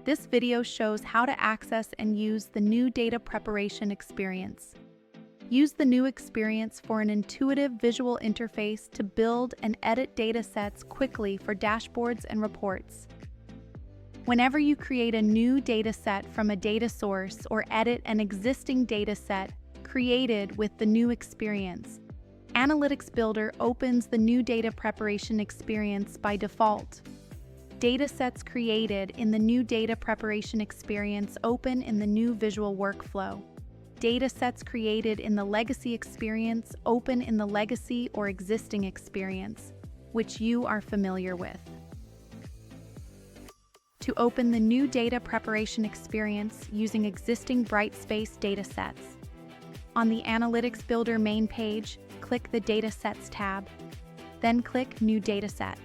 This video shows how to access and use the new data preparation experience. Use the new experience for an intuitive visual interface to build and edit data sets quickly for dashboards and reports. Whenever you create a new data set from a data source or edit an existing data set created with the new experience, Analytics Builder opens the new data preparation experience by default. Data sets created in the new data preparation experience open in the new visual workflow. Data sets created in the legacy experience open in the legacy or existing experience, which you are familiar with. To open the new data preparation experience using existing Brightspace datasets, on the Analytics Builder main page, click the Datasets tab, then click New Dataset.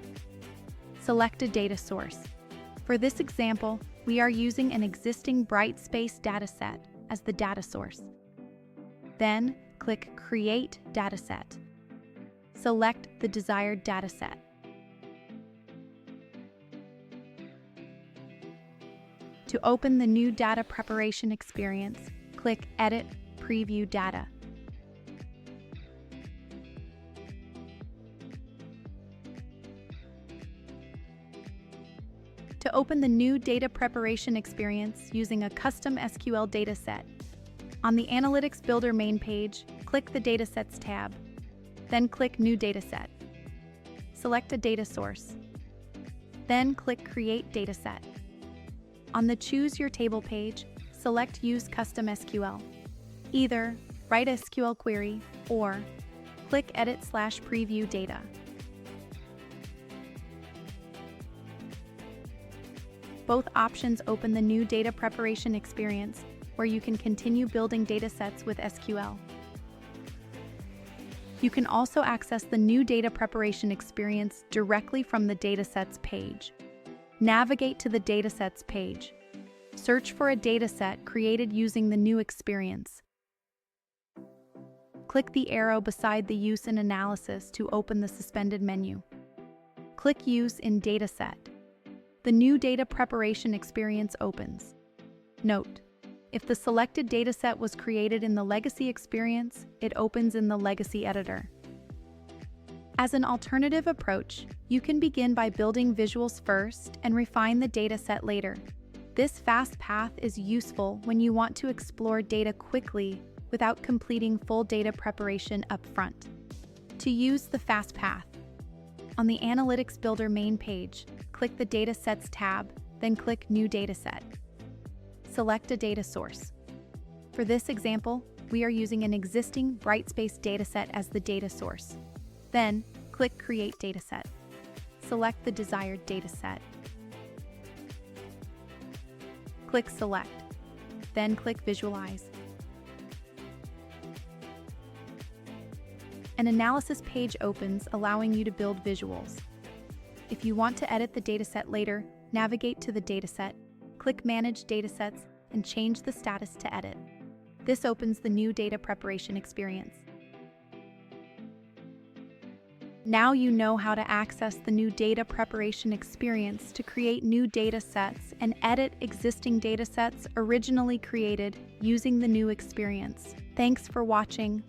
Select a data source. For this example, we are using an existing Brightspace dataset as the data source. Then, click Create Dataset. Select the desired dataset. To open the new data preparation experience, click Edit Preview Data. To open the new data preparation experience using a custom SQL dataset, on the Analytics Builder main page, click the Datasets tab, then click New Dataset. Select a data source, then click Create Dataset. On the Choose Your Table page, select Use Custom SQL. Either write a SQL query or click Edit/Preview Data. Both options open the new data preparation experience, where you can continue building datasets with SQL. You can also access the new data preparation experience directly from the Datasets page. Navigate to the Datasets page. Search for a dataset created using the new experience. Click the arrow beside the Use in Analysis to open the suspended menu. Click Use in Dataset. The new data preparation experience opens. Note: if the selected dataset was created in the legacy experience, it opens in the legacy editor. As an alternative approach, you can begin by building visuals first and refine the dataset later. This fast path is useful when you want to explore data quickly without completing full data preparation upfront. To use the fast path, on the Analytics Builder main page, click the Datasets tab, then click New Dataset. Select a data source. For this example, we are using an existing Brightspace dataset as the data source. Then, click Create Dataset. Select the desired dataset. Click Select, then click Visualize. An analysis page opens, allowing you to build visuals. If you want to edit the dataset later, navigate to the dataset, click Manage Datasets, and change the status to Edit. This opens the new data preparation experience. Now you know how to access the new data preparation experience to create new data sets and edit existing data sets originally created using the new experience. Thanks for watching.